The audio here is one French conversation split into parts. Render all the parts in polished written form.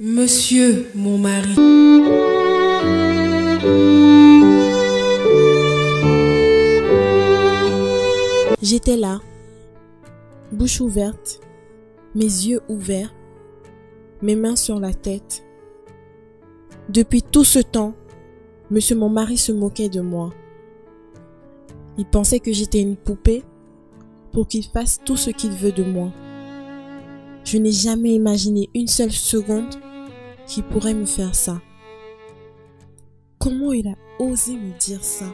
Monsieur mon mari. J'étais là, bouche ouverte, mes yeux ouverts, mes mains sur la tête. Depuis tout ce temps, monsieur mon mari se moquait de moi. Il pensait que j'étais une poupée pour qu'il fasse tout ce qu'il veut de moi. Je n'ai jamais imaginé une seule seconde qu'il pourrait me faire ça. Comment il a osé me dire ça?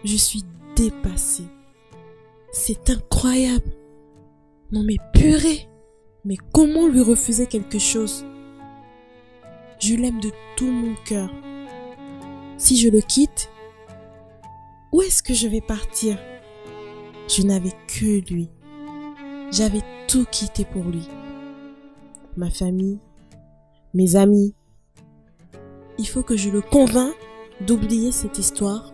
Je suis dépassée. C'est incroyable. Non mais purée. Mais comment lui refuser quelque chose? Je l'aime de tout mon cœur. Si je le quitte, où est-ce que je vais partir? Je n'avais que lui. J'avais tout quitté pour lui. Ma famille, mes amis. Il faut que je le convainc d'oublier cette histoire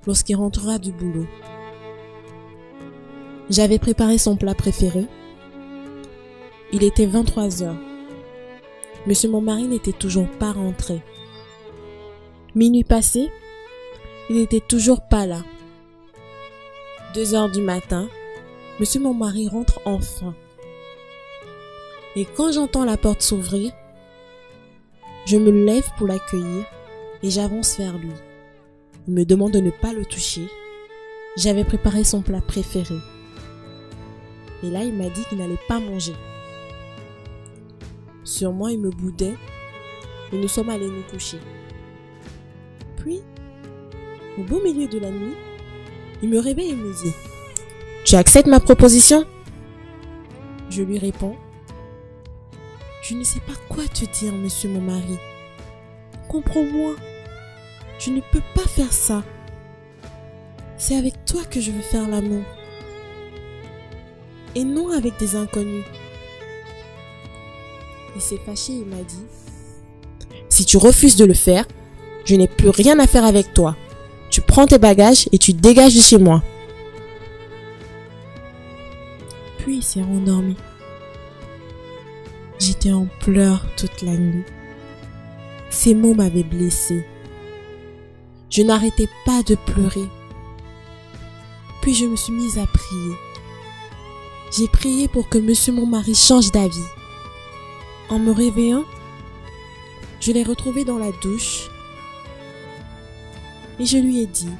lorsqu'il rentrera du boulot. J'avais préparé son plat préféré. Il était 23h. Monsieur mon mari n'était toujours pas rentré. Minuit passé, il n'était toujours pas là. 2h du matin, monsieur mon mari rentre enfin. Et quand j'entends la porte s'ouvrir, je me lève pour l'accueillir et j'avance vers lui. Il me demande de ne pas le toucher. J'avais préparé son plat préféré. Et là, il m'a dit qu'il n'allait pas manger. Sûrement, il me boudait et nous sommes allés nous coucher. Puis, au beau milieu de la nuit, il me réveille et me dit « Tu acceptes ma proposition ?» Je lui réponds « Je ne sais pas quoi te dire, monsieur mon mari. Comprends-moi. Je ne peux pas faire ça. C'est avec toi que je veux faire l'amour. Et non avec des inconnus. » Il s'est fâché et il m'a dit « Si tu refuses de le faire, je n'ai plus rien à faire avec toi. Tu prends tes bagages et tu dégages de chez moi. » Puis il s'est rendormi. J'étais en pleurs toute la nuit. Ces mots m'avaient blessée. Je n'arrêtais pas de pleurer. Puis je me suis mise à prier. J'ai prié pour que monsieur mon mari change d'avis. En me réveillant, je l'ai retrouvé dans la douche et je lui ai dit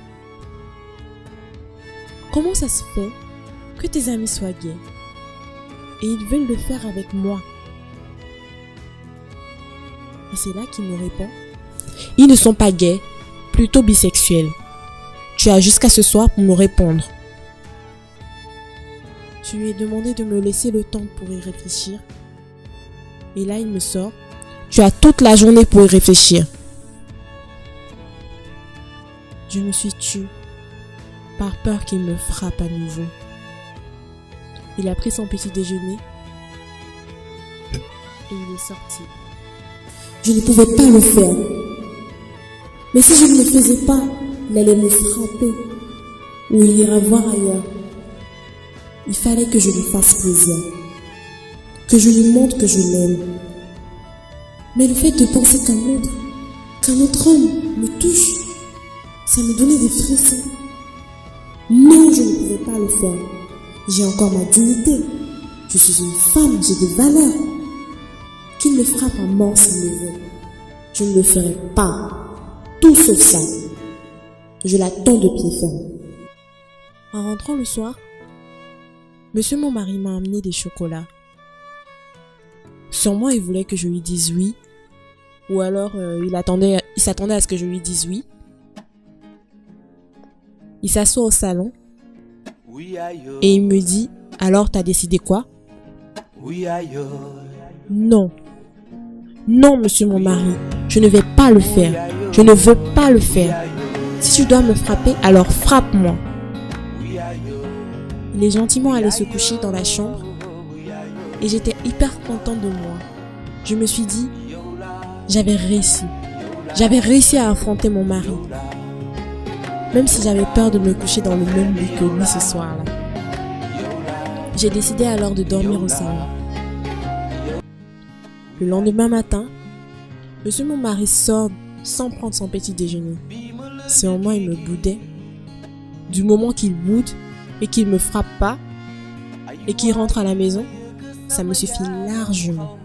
« Comment ça se fait que tes amis soient gays et ils veulent le faire avec moi ?» Et c'est là qu'il me répond « Ils ne sont pas gays, plutôt bisexuels. Tu as jusqu'à ce soir pour me répondre. » Je lui ai demandé de me laisser le temps pour y réfléchir. Et là, il me sort « Tu as toute la journée pour y réfléchir. » Je me suis tue par peur qu'il me frappe à nouveau. Il a pris son petit déjeuner et il est sorti. Je ne pouvais pas le faire. Mais si je ne le faisais pas, il allait me frapper ou il ira voir ailleurs. Il fallait que je lui fasse plaisir, que je lui montre que je l'aime. Mais le fait de penser qu'un autre homme me touche, ça me donnait des frissons. Non, je ne pouvais pas le faire. J'ai encore ma dignité. Je suis une femme, j'ai des valeurs. Qu'il me frappe à mort s'il le veut. Je ne le ferai pas. Tout sauf ça. Je l'attends de pied ferme. En rentrant le soir, monsieur mon mari m'a amené des chocolats. Sûrement il voulait que je lui dise oui. Ou alors il s'attendait à ce que je lui dise oui. Il s'assoit au salon. Et il me dit « Alors t'as décidé quoi ?» « Non, Non, monsieur mon mari, je ne vais pas le faire. Je ne veux pas le faire. Si tu dois me frapper, alors frappe-moi. Il est gentiment allé se coucher dans la chambre et j'étais hyper contente de moi. Je me suis dit, j'avais réussi. J'avais réussi à affronter mon mari. Même si j'avais peur de me coucher dans le même lit que lui ce soir-là. J'ai décidé alors de dormir au salon. Le lendemain matin, monsieur mon mari sort sans prendre son petit déjeuner. Sûrement il me boudait. Du moment qu'il boude et qu'il me frappe pas et qu'il rentre à la maison, ça me suffit largement.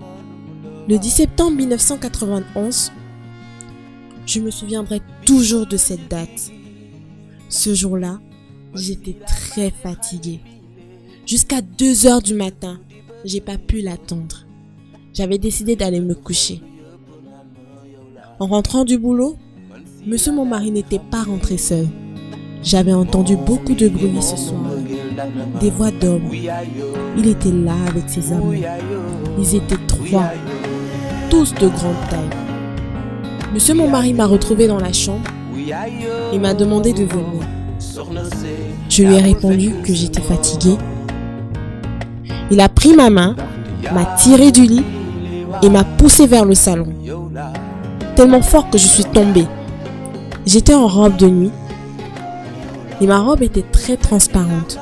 Le 10 septembre 1991, je me souviendrai toujours de cette date. Ce jour-là, j'étais très fatiguée. Jusqu'à 2 heures du matin, j'ai pas pu l'attendre. J'avais décidé d'aller me coucher. En rentrant du boulot, monsieur mon mari n'était pas rentré seul. J'avais entendu beaucoup de bruit ce soir-là, des voix d'hommes. Il était là avec ses amis. Ils étaient 3, tous de grande taille. Monsieur mon mari m'a retrouvé dans la chambre et m'a demandé de venir. Je lui ai répondu que j'étais fatiguée. Il a pris ma main, m'a tiré du lit et m'a poussé vers le salon. Tellement fort que je suis tombée. J'étais en robe de nuit et ma robe était très transparente.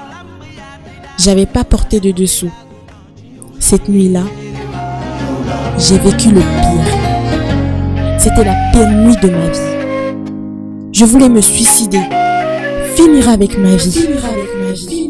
J'avais pas porté de dessous. Cette nuit-là, j'ai vécu le pire. C'était la pire nuit de ma vie. Je voulais me suicider, finir avec ma vie.